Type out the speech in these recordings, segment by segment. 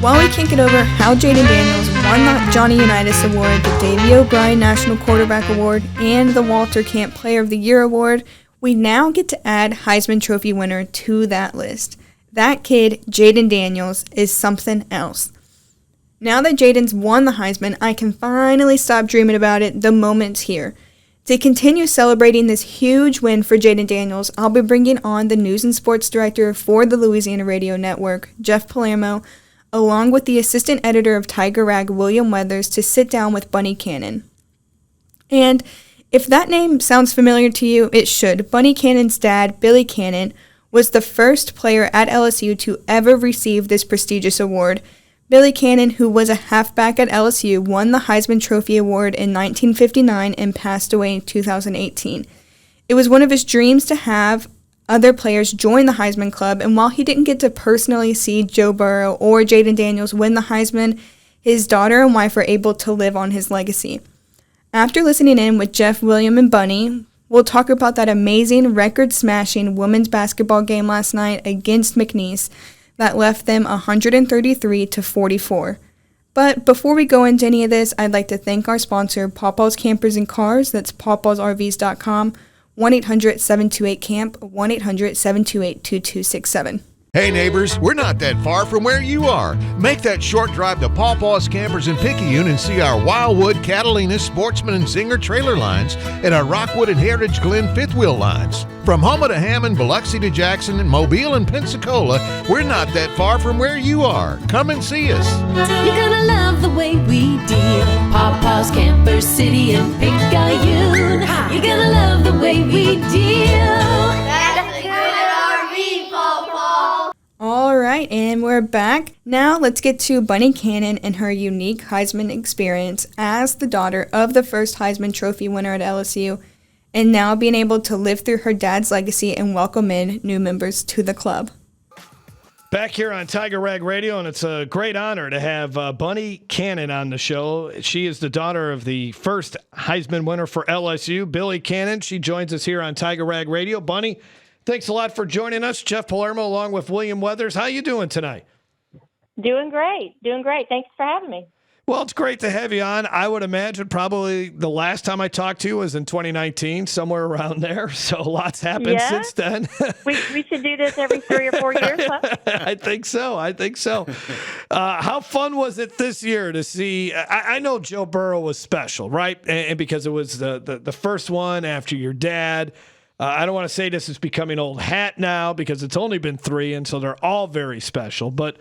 While we can't get over how Jayden Daniels won the Johnny Unitas Award, the Davey O'Brien National Quarterback Award, and the Walter Camp Player of the Year Award, we now get to add Heisman Trophy winner to that list. That kid, Jayden Daniels, is something else. Now that Jayden's won the Heisman, I can finally stop dreaming about it. The moment's here. To continue celebrating this huge win for Jayden Daniels, I'll be bringing on the news and sports director for the Louisiana Radio Network, Jeff Palermo, along with the assistant editor of Tiger Rag, William Weathers, to sit down with Bunnie Cannon. And if that name sounds familiar to you, it should. Bunnie Cannon's dad, Billy Cannon, was the first player at LSU to ever receive this prestigious award. Billy Cannon, who was a halfback at LSU, won the Heisman Trophy Award in 1959 and passed away in 2018. It was one of his dreams to have other players join the Heisman Club, and while he didn't get to personally see Joe Burrow or Jayden Daniels win the Heisman, his daughter and wife were able to live on his legacy. After listening in with Jeff, William, and Bunnie, we'll talk about that amazing record-smashing women's basketball game last night against McNeese that left them 133-44. But before we go into any of this, I'd like to thank our sponsor, Pawpaw's Campers and Cars. That's pawpawsrvs.com. 1-800-728-CAMP, 1-800-728-2267. Hey neighbors, we're not that far from where you are. Make that short drive to Pawpaw's Campers in Picayune and see our Wildwood, Catalina, Sportsman, and Zinger trailer lines and our Rockwood and Heritage Glen fifth wheel lines. From Houma to Hammond, Biloxi to Jackson, and Mobile and Pensacola, we're not that far from where you are. Come and see us. You're gonna love the way we deal. Pawpaw's Camper City in Picayune. You're gonna love the way we deal. That's a good RV, Pawpaw. All right, and we're back. Now let's get to Bunnie Cannon and her unique Heisman experience as the daughter of the first Heisman Trophy winner at LSU, and now being able to live through her dad's legacy and welcome in new members to the club. Back here on Tiger Rag Radio, and it's a great honor to have Bunnie Cannon on the show. She is the daughter of the first Heisman winner for LSU, Billy Cannon. She joins us here on Tiger Rag Radio. Bunnie, thanks a lot for joining us. Jeff Palermo along with William Weathers. How you doing tonight? Doing great. Thanks for having me. Well, it's great to have you on. I would imagine probably the last time I talked to you was in 2019, somewhere around there. So lots happened since then. we should do this every 3 or 4 years, huh? I think so. How fun was it this year to see? I know Joe Burrow was special, right? And because it was the first one after your dad. I don't want to say this is becoming old hat now because it's only been 3, and so they're all very special. But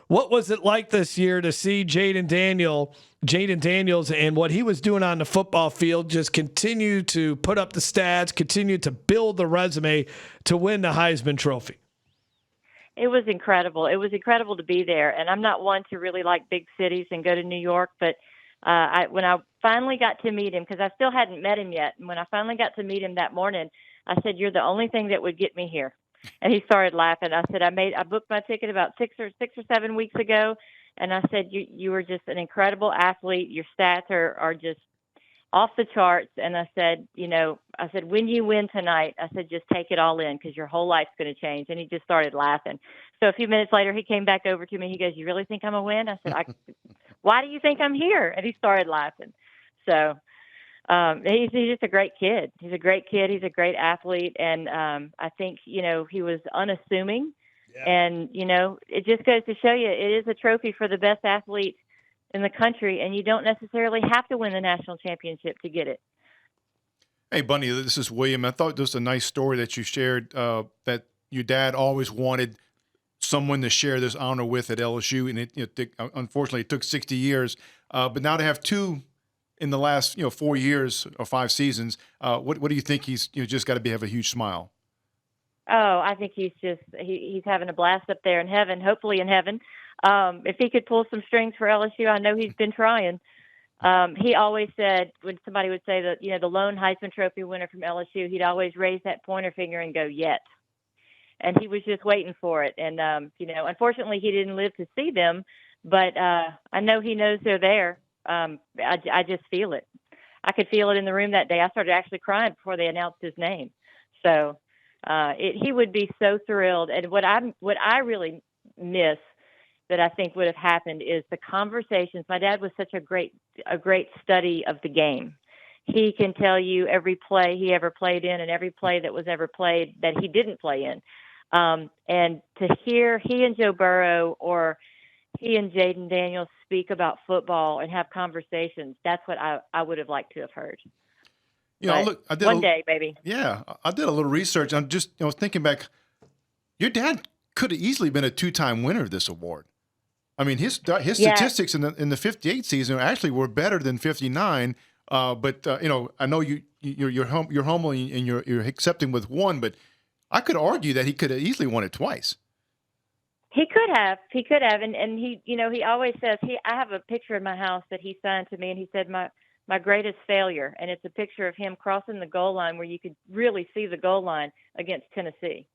what was it like this year to see Jayden Daniels and what he was doing on the football field just continue to put up the stats, continue to build the resume to win the Heisman Trophy? It was incredible. It was incredible to be there. And I'm not one to really like big cities and go to New York, but when I finally got to meet him, because I still hadn't met him yet, and when I finally got to meet him that morning, I said, "You're the only thing that would get me here." And he started laughing. I said, I booked my ticket about 6 or 7 weeks ago. And I said, you were just an incredible athlete. Your stats are just off the charts. And I said, when you win tonight, I said, just take it all in because your whole life's going to change. And he just started laughing. So a few minutes later, he came back over to me. He goes, "You really think I'm a win?" I said, "Why do you think I'm here?" And he started laughing. So he's just a great kid. He's a great kid. He's a great athlete. And I think, he was unassuming. Yeah. And, it just goes to show you it is a trophy for the best athlete in the country. And you don't necessarily have to win the national championship to get it. Hey, Bunnie, this is William. I thought this was a nice story that you shared that your dad always wanted someone to share this honor with at LSU. And unfortunately, it took 60 years. But now to have 2 in the last 4 years or 5 seasons, what do you think he's just got to have a huge smile? Oh, I think he's having a blast up there in heaven, hopefully in heaven. If he could pull some strings for LSU, I know he's been trying. He always said when somebody would say that the lone Heisman Trophy winner from LSU, he'd always raise that pointer finger and go yet, and he was just waiting for it. And unfortunately, he didn't live to see them, but I know he knows they're there. I just feel it. I could feel it in the room that day. I started actually crying before they announced his name. So he would be so thrilled. And what I really miss that I think would have happened is the conversations. My dad was such a great study of the game. He can tell you every play he ever played in and every play that was ever played that he didn't play in. And to hear he and Joe Burrow or he and Jayden Daniels speak about football and have conversations, that's what I would have liked to have heard. You know, look, I did one day, maybe. Yeah, I did a little research. I'm just, thinking back. Your dad could have easily been a 2-time winner of this award. I mean, his statistics in the 58 season actually were better than 59. But I know you're humble and you're accepting with one, but I could argue that he could have easily won it twice. He could have, and he always says I have a picture in my house that he signed to me, and he said my greatest failure, and it's a picture of him crossing the goal line where you could really see the goal line against Tennessee.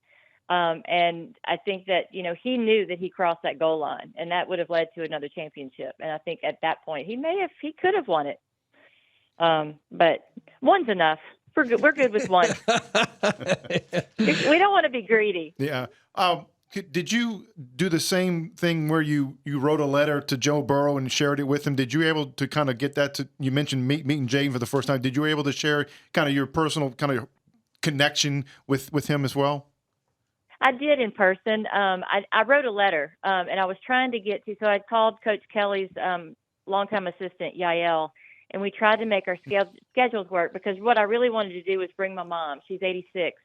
And I think that, he knew that he crossed that goal line, and that would have led to another championship. And I think at that point he could have won it. But one's enough. We're good with one. We don't want to be greedy. Yeah. Did you do the same thing where you wrote a letter to Joe Burrow and shared it with him? Did you able to kind of get that you mentioned meeting Jayden for the first time. Did you able to share kind of your personal kind of connection with him as well? I did in person. I wrote a letter, and I was trying to get to, so I called Coach Kelly's longtime assistant, Yael, and we tried to make our schedules work, because what I really wanted to do was bring my mom. She's 86.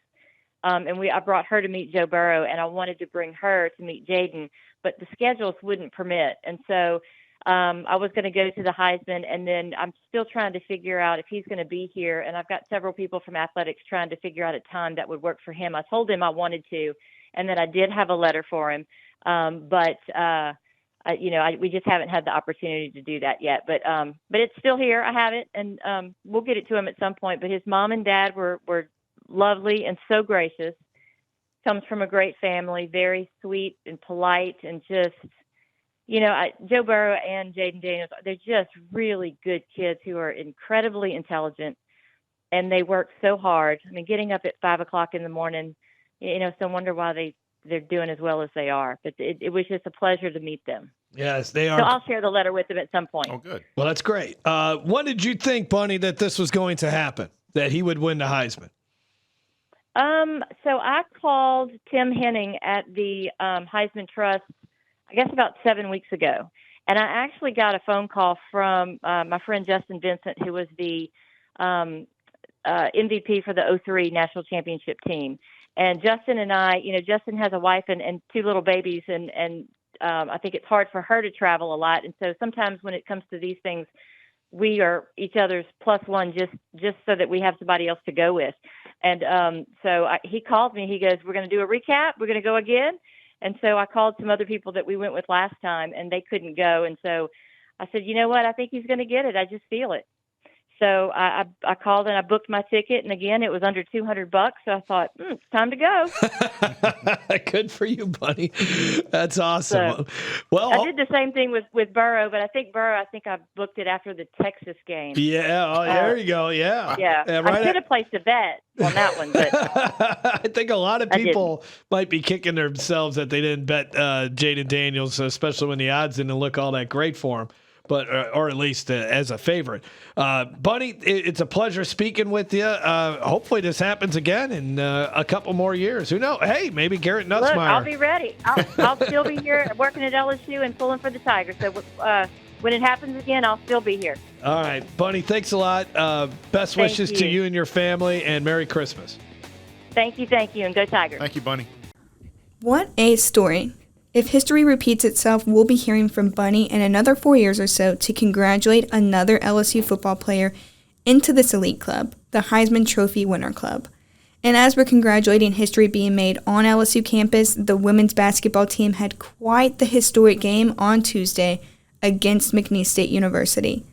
And I brought her to meet Joe Burrow, and I wanted to bring her to meet Jayden, but the schedules wouldn't permit. And so I was going to go to the Heisman, and then I'm still trying to figure out if he's going to be here. And I've got several people from athletics trying to figure out a time that would work for him. I told him I wanted to, and that I did have a letter for him. But we just haven't had the opportunity to do that yet. But it's still here. I have it, and we'll get it to him at some point. But his mom and dad were lovely and so gracious. Comes from a great family, very sweet and polite, and just, Joe Burrow and Jayden Daniels, they're just really good kids who are incredibly intelligent, and they work so hard. I mean, getting up at 5:00 in the morning, so wonder why they're doing as well as they are. But it was just a pleasure to meet them. Yes, they are. So I'll share the letter with them at some point. Oh, good. Well, that's great. When did you think, Bunnie, that this was going to happen, that he would win the Heisman? So I called Tim Henning at the Heisman Trust, I guess about 7 weeks ago. And I actually got a phone call from my friend Justin Vincent, who was the MVP for the 2003 National Championship team. And Justin and I, Justin has a wife and 2 little babies, and I think it's hard for her to travel a lot. And so sometimes when it comes to these things, we are each other's plus one just so that we have somebody else to go with. And he called me. He goes, "We're going to do a recap. We're going to go again." And so I called some other people that we went with last time, and they couldn't go. And so I said, "You know what? I think he's going to get it. I just feel it." So I called and I booked my ticket, and again, it was under $200. So I thought, it's time to go. Good for you, Bunnie. That's awesome. So, I did the same thing with Burrow, but I think I booked it after the Texas game. Yeah, there you go. Yeah. Right. I should have placed a bet on that one, but I think a lot of people might be kicking themselves that they didn't bet Jayden Daniels, especially when the odds didn't look all that great for him. But or at least as a favorite. Bunnie, it's a pleasure speaking with you. Hopefully this happens again in a couple more years. Who knows? Hey, maybe Garrett Nussmeier. Look, I'll be ready. I'll still be here working at LSU and pulling for the Tigers. So when it happens again, I'll still be here. All right, Bunnie, thanks a lot. Best wishes to you and your family, and Merry Christmas. Thank you, and go Tigers. Thank you, Bunnie. What a story. If history repeats itself, we'll be hearing from Bunnie in another 4 years or so to congratulate another LSU football player into this elite club, the Heisman Trophy Winner Club. And as we're congratulating history being made on LSU campus, the women's basketball team had quite the historic game on Tuesday against McNeese State University.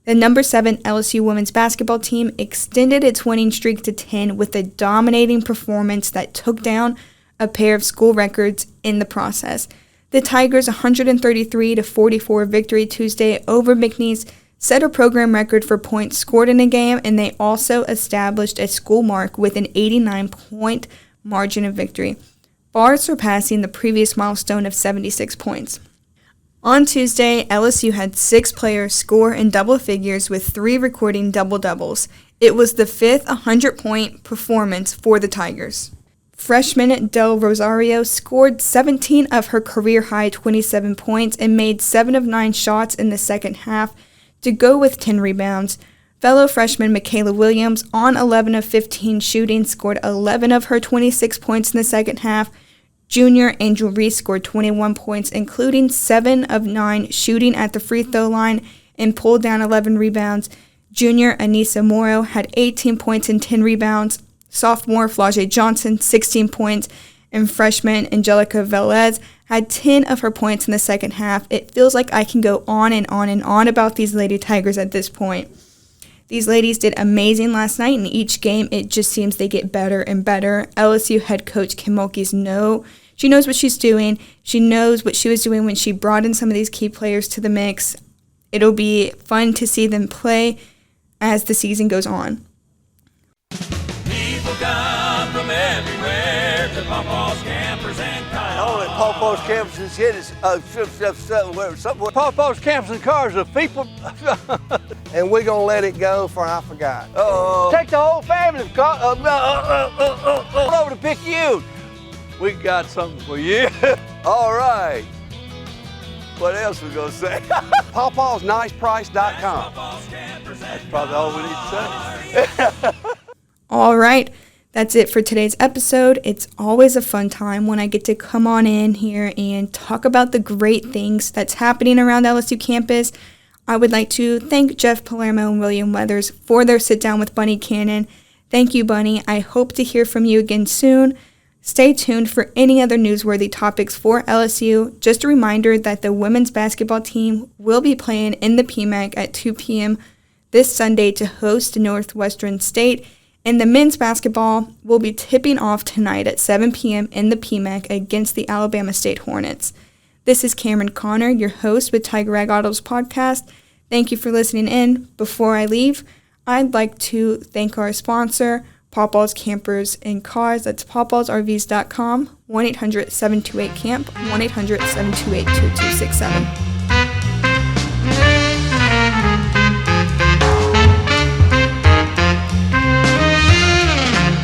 The number 7 LSU women's basketball team extended its winning streak to 10 with a dominating performance that took down a pair of school records in the process. The Tigers' 133-44 victory Tuesday over McNeese set a program record for points scored in a game, and they also established a school mark with an 89-point margin of victory, far surpassing the previous milestone of 76 points. On Tuesday, LSU had 6 players score in double figures with 3 recording double-doubles. It was the 5th 100-point performance for the Tigers. Freshman Del Rosario scored 17 of her career-high 27 points and made 7 of 9 shots in the second half to go with 10 rebounds. Fellow freshman Michaela Williams, on 11 of 15 shooting, scored 11 of her 26 points in the second half. Junior Angel Reese scored 21 points, including 7 of 9 shooting at the free throw line and pulled down 11 rebounds. Junior Anissa Morrow had 18 points and 10 rebounds. Sophomore Flau'jae Johnson, 16 points. And freshman Angelica Velez had 10 of her points in the second half. It feels like I can go on and on and on about these Lady Tigers at this point. These ladies did amazing last night. In each game, it just seems they get better and better. LSU head coach Kim Mulkey's she knows what she's doing. She knows what she was doing when she brought in some of these key players to the mix. It'll be fun to see them play as the season goes on. People come from everywhere to Pawpaw's Campers and Cars. All at Pawpaw's Campers and Shit is Pawpaw's Campers and Cars of people. And we're going to let it go for I forgot. Take the whole family over to Picayune. We got something for you. All right. What else we going to say? PawpawsNicePrice.com. That's probably all we need to say. All right. That's it for today's episode. It's always a fun time when I get to come on in here and talk about the great things that's happening around LSU campus. I would like to thank Jeff Palermo and William Weathers for their sit-down with Bunnie Cannon. Thank you, Bunnie. I hope to hear from you again soon. Stay tuned for any other newsworthy topics for LSU. Just a reminder that the women's basketball team will be playing in the PMAC at 2 p.m. this Sunday to host Northwestern State. And the men's basketball will be tipping off tonight at 7 p.m. in the PMAC against the Alabama State Hornets. This is Camryn Connor, your host with Tiger Rag Audibles podcast. Thank you for listening in. Before I leave, I'd like to thank our sponsor, Pawpaw's Campers and Cars. That's pawpawsrvs.com, 1-800-728-CAMP, 1-800-728-2267.